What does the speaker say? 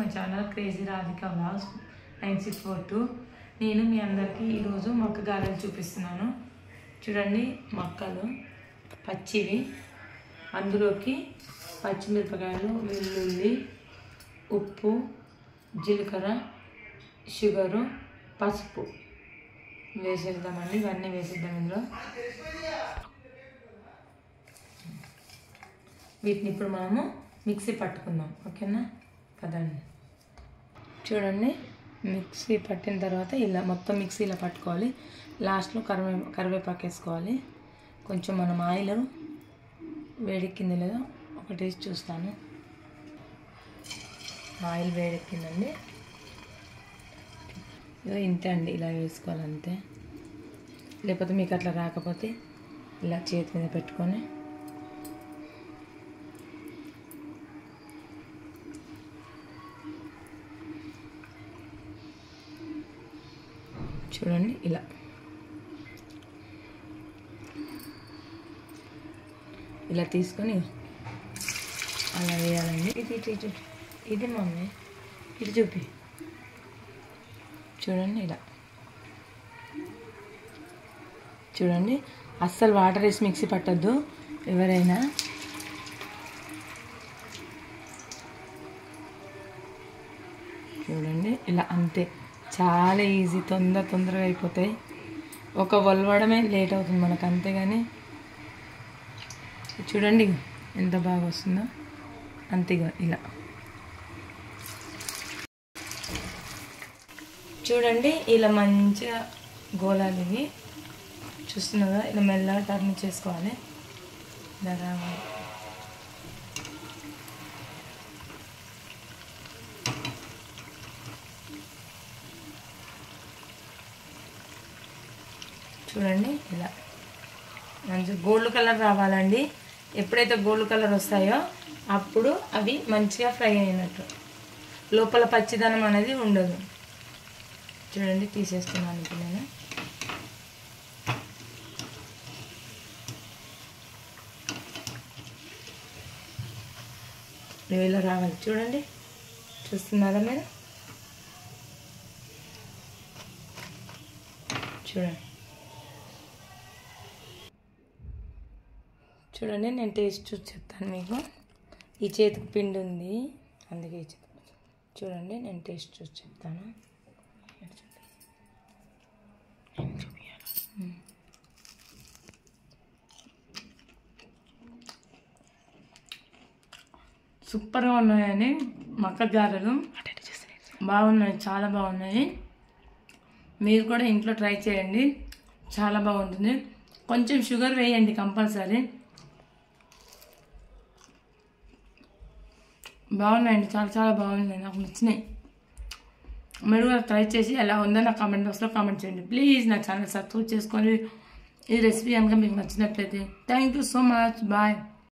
My channel crazy Radhika vlogs 9642. నేను మీ అందరికీ ఈరోజు మొక్క గారెలు చూపిస్తున్నాను. చూడండి, మొక్కలు పచ్చివి, అందులోకి పచ్చిమిరపకాయలు, వెల్లుల్లి, ఉప్పు, జీలకర్ర, షుగరు, పసుపు వేసేద్దామండి. ఇవన్నీ వేసేద్దాం ఇందులో. వీటిని ఇప్పుడు మనము మిక్సీ పట్టుకుందాం, ఓకేనా? పదండి. చూడండి, మిక్సీ పట్టిన తర్వాత ఇలా మొత్తం మిక్సీలో పట్టుకోవాలి. లాస్ట్లో కరివేపాకు వేసుకోవాలి. కొంచెం మనం ఆయిల్ వేడెక్కింది లేదా ఒక టేస్ట్ చూస్తాను. ఆయిల్ వేడెక్కిందండి. ఇదో ఇంతే అండి, ఇలా వేసుకోవాలి అంతే. లేకపోతే మీకు అట్లా రాకపోతే ఇలా చేతి మీద పెట్టుకొని చూడండి, ఇలా తీసుకొని అలా వేయాలండి. ఇది మమ్మీ ఇటు చూపి. చూడండి, ఇలా చూడండి. అస్సలు వాటర్ వేసి మిక్సీ పట్టద్దు ఎవరైనా. చూడండి, ఇలా అంతే. చాలా ఈజీ, తొందరగా అయిపోతాయి. ఒక వలవడమే లేట్ అవుతుంది మనకు, అంతేగాని చూడండి ఎంత బాగా వస్తుందో. అంతేగా ఇలా చూడండి, ఇలా మంచిగా గోళాలు ఇవి చూస్తున్నారా? ఇలా మెల్లగా టర్న్ చేసుకోవాలి. ఇలా రావాలి. చూడండి, ఇలా మంచి గోల్డ్ కలర్ రావాలండి. ఎప్పుడైతే గోల్డ్ కలర్ వస్తాయో అప్పుడు అవి మంచిగా ఫ్రై అయినట్టు, లోపల పచ్చిదనం అనేది ఉండదు. చూడండి, తీసేస్తున్నాను ఇప్పుడు నేను. ఇలా రావాలి. చూడండి, చూస్తున్నారా మీరు? చూడండి, నేను టేస్ట్ చూసి చెప్తాను మీకు. ఈ చేతికి పిండి ఉంది, అందుకే చూడండి, నేను టేస్ట్ చూసి చెప్తాను. సూపర్గా ఉన్నాయని మక్క గారెలు బాగున్నాయి, చాలా బాగున్నాయి. మీరు కూడా ఇంట్లో ట్రై చేయండి, చాలా బాగుంటుంది. కొంచెం షుగర్ వేయండి కంపల్సరీ. బాగున్నాయండి, చాలా బాగున్నాయి, నాకు నచ్చినాయి. మీరు కూడా ట్రై చేసి ఎలా ఉందో నా కామెంట్ బాక్స్లో కామెంట్ చేయండి. ప్లీజ్ నా ఛానల్ సబ్స్క్రైబ్ చేసుకొని ఈ రెసిపీ కనుక మీకు నచ్చినట్లయితే. Thank you so much. Bye.